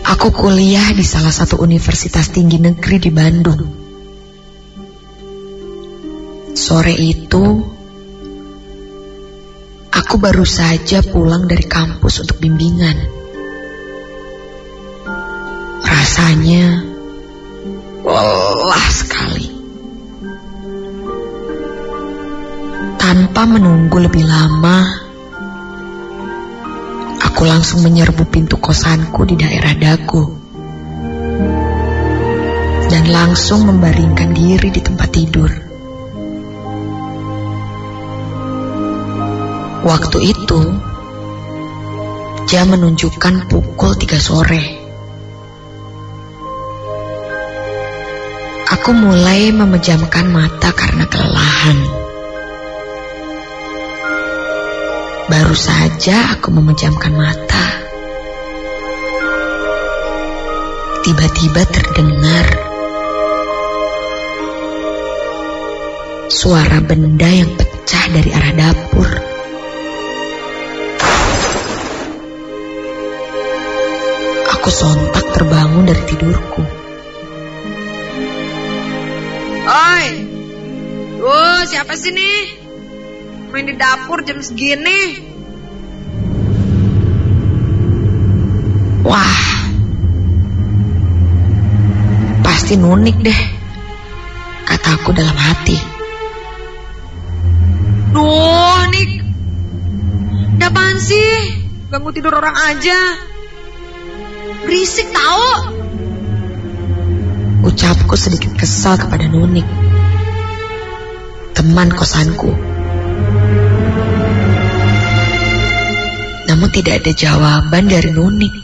Aku kuliah di salah satu universitas tinggi negeri di Bandung. Sore itu, aku baru saja pulang dari kampus untuk bimbingan. Rasanya lelah sekali. Tanpa menunggu lebih lama, aku langsung menyerbu pintu kosanku di daerah Dago dan langsung membaringkan diri di tempat tidur. Waktu itu, jam menunjukkan pukul 3 sore. Aku mulai memejamkan mata karena kelelahan. Baru saja aku memejamkan mata, tiba-tiba terdengar suara benda yang pecah dari arah dapur. Aku sontak terbangun dari tidurku. Oi, siapa sih nih? Main di dapur jam segini? Wah, pasti Nunik deh, kataku dalam hati. Duh, Nik, ada apaan sih? Ganggu tidur orang aja. Berisik tahu. Ucapku sedikit kesal kepada Nunik, teman kosanku. Namun tidak ada jawaban dari Nunik.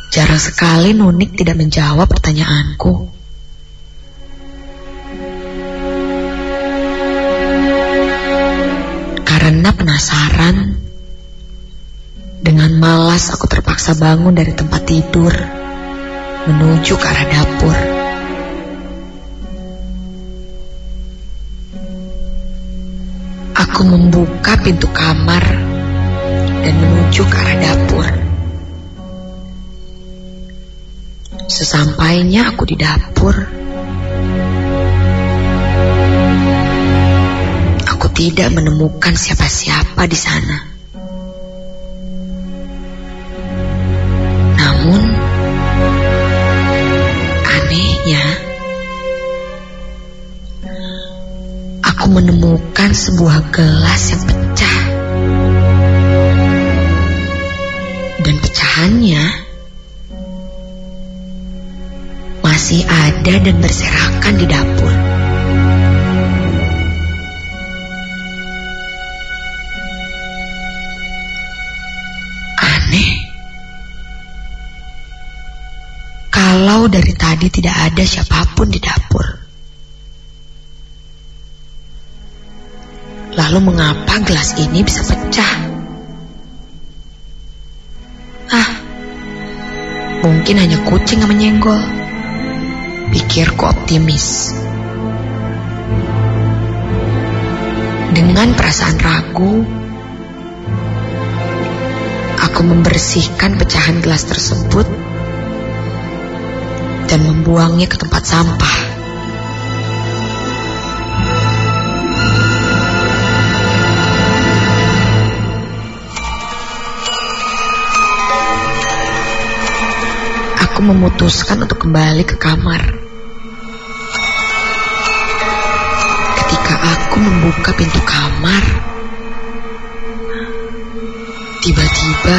Jarang sekali Nunik tidak menjawab pertanyaanku. Karena penasaran, dengan malas aku terpaksa bangun dari tempat tidur menuju ke arah dapur. Aku membuka pintu kamar dan menuju ke arah dapur. Sesampainya aku di dapur, aku tidak menemukan siapa-siapa di sana. Namun, anehnya, aku menemukan sebuah gelas yang pecah. Dan pecahannya masih ada dan berserakan di dapur. Aneh. Kalau dari tadi tidak ada siapapun di dapur, lalu mengapa gelas ini bisa pecah? Mungkin hanya kucing yang menyenggol, pikirku optimis. Dengan perasaan ragu, aku membersihkan pecahan gelas tersebut dan membuangnya ke tempat sampah. Aku memutuskan untuk kembali ke kamar. Ketika aku membuka pintu kamar, tiba-tiba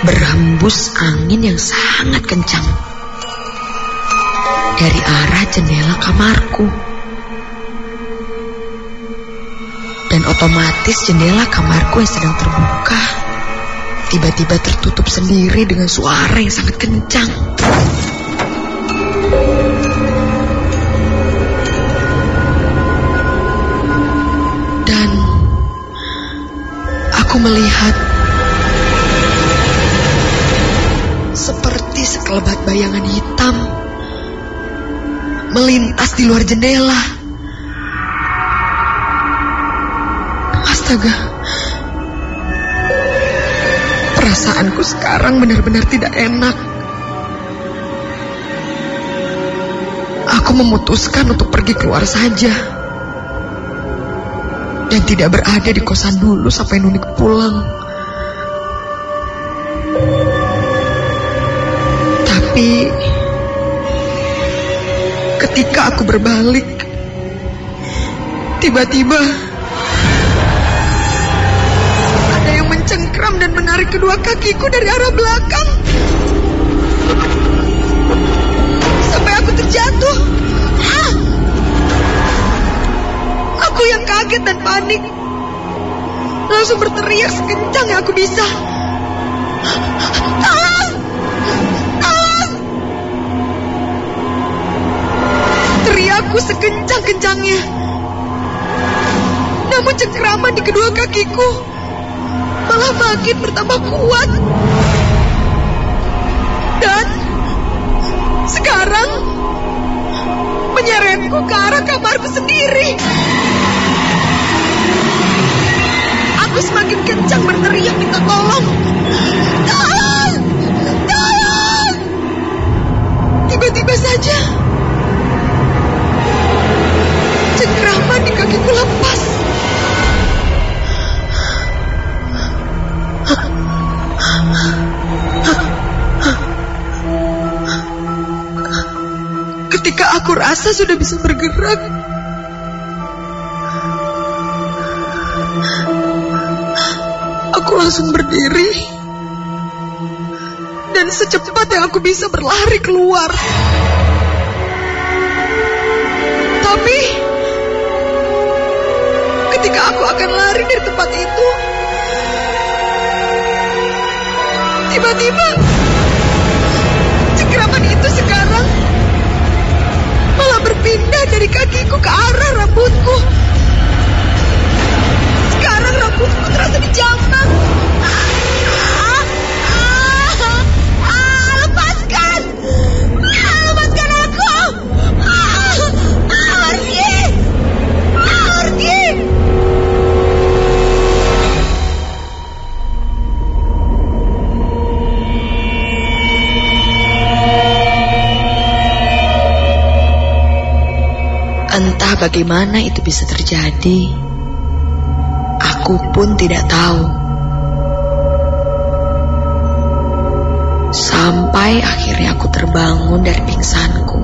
berhembus angin yang sangat kencang dari arah jendela kamarku. Dan otomatis jendela kamarku yang sedang terbuka tiba-tiba tertutup sendiri dengan suara yang sangat kencang. Dan aku melihat seperti sekelebat bayangan hitam melintas di luar jendela. Astaga. Perasaanku sekarang benar-benar tidak enak. Aku memutuskan untuk pergi keluar saja. Dan tidak berada di kosan dulu sampai Nunik pulang. Tapi ketika aku berbalik, tiba-tiba ada yang mencengkram dan menarik kedua kakiku dari arah belakang sampai aku terjatuh. Aku yang kaget dan panik langsung berteriak sekencang yang aku bisa. Tolong! Tolong! Teriakku sekencang-kencangnya. Namun cengkraman di kedua kakiku malah makin bertambah kuat. Dan sekarang menyeretku ke arah kamarku sendiri. Aku semakin kencang berteriak minta tolong. Tolong! Tolong! Tiba-tiba saja cengkraman di kakiku lepas. Ketika aku rasa sudah bisa bergerak, aku langsung berdiri dan secepat yang aku bisa berlari keluar. Tapi ketika aku akan lari dari tempat itu, tiba-tiba cengkraman itu sekarang malah berpindah dari kakiku ke arah rambutku. Sekarang rambutku terasa dijambak. Lepaskan! Lepaskan aku! Pergi! Pergi! Entah bagaimana itu bisa terjadi. Aku pun tidak tahu. Sampai akhirnya aku terbangun dari pingsanku.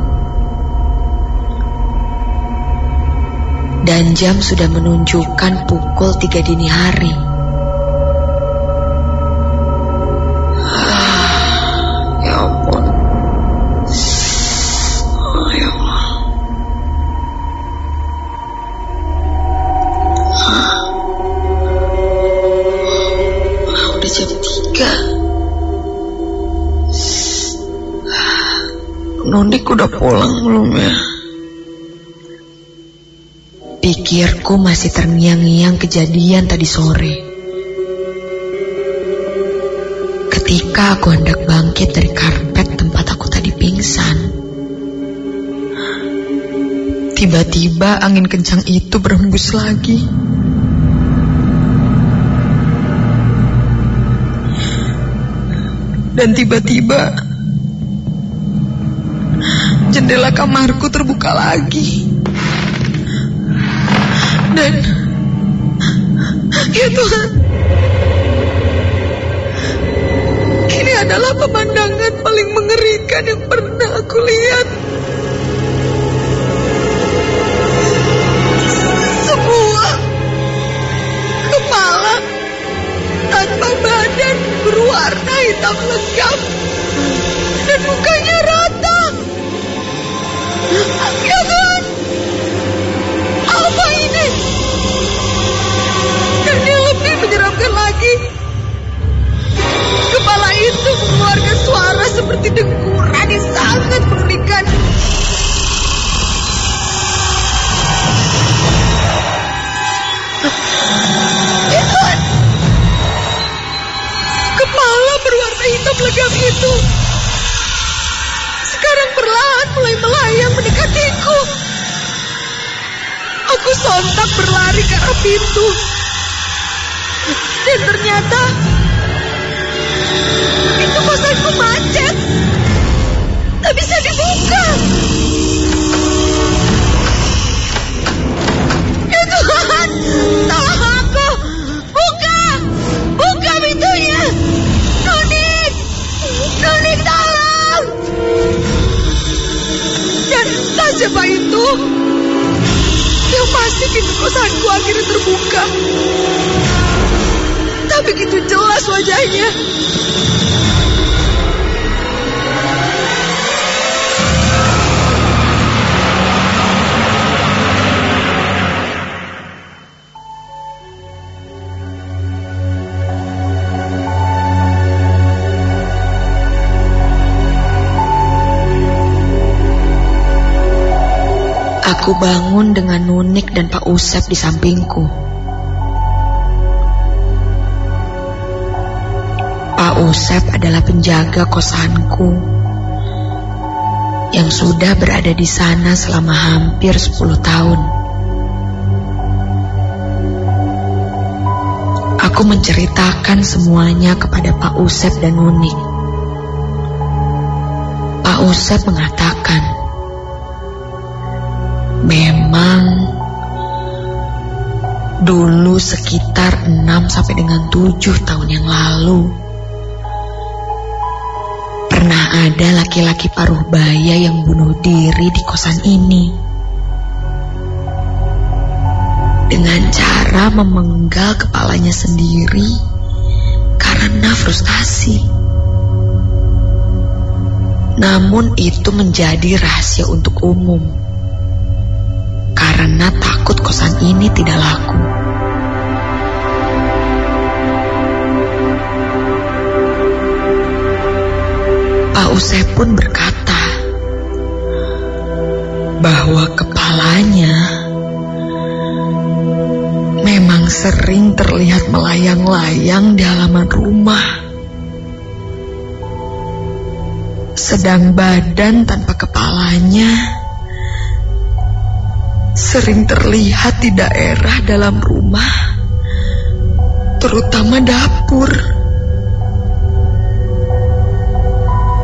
Dan jam sudah menunjukkan pukul 3 dini hari. Ya ampun. Ya Allah. Udah jam 3. Nonik udah pulang belum ya? Pikirku masih terngiang-ngiang kejadian tadi sore. Ketika aku hendak bangkit dari karpet tempat aku tadi pingsan, tiba-tiba angin kencang itu berhembus lagi. Dan tiba-tiba jendela kamarku terbuka lagi. Dan ya Tuhan, ini adalah pemandangan paling mengerikan yang pernah aku lihat. Sebuah kepala tanpa badan berwarna hitam legam dan mukanya rata. Ya Tuhan, apa ini? Dan yang lebih menyeramkan lagi, kepala itu mengeluarkan suara seperti dengkuran yang sangat mengerikan. Ya Tuhan, kepala berwarna hitam legam itu sekarang perlahan mulai melayang mendekatiku. Aku sontak berlari ke arah pintu. Dan ternyata pintu kosanku macet. Tak bisa dibuka. Ya Tuhan, tolong aku. Buka pintunya. Nunik, tolong. Dan entah siapa itu, yang pasti pintu kosanku akhirnya terbuka. Tak begitu jelas wajahnya. Aku bangun dengan Nunik dan Pak Usep di sampingku. Pak Usep adalah penjaga kosanku yang sudah berada di sana selama hampir 10 tahun. Aku menceritakan semuanya kepada Pak Usep dan Nunik. Pak Usep mengatakan, memang dulu sekitar 6 sampai dengan 7 tahun yang lalu pernah ada laki-laki paruh baya yang bunuh diri di kosan ini dengan cara memenggal kepalanya sendiri karena frustasi. Namun itu menjadi rahasia untuk umum karena takut kosan ini tidak laku. Pak Usep pun berkata bahwa kepalanya memang sering terlihat melayang-layang di halaman rumah, sedang badan tanpa kepalanya sering terlihat di daerah dalam rumah, terutama dapur.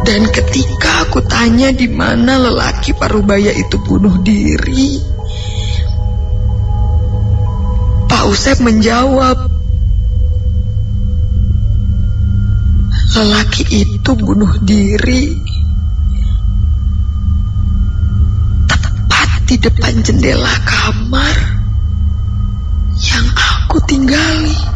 Dan ketika aku tanya di mana lelaki parubaya itu bunuh diri, Pak Usep menjawab, lelaki itu bunuh diri tepat di depan jendela kamar yang aku tinggali.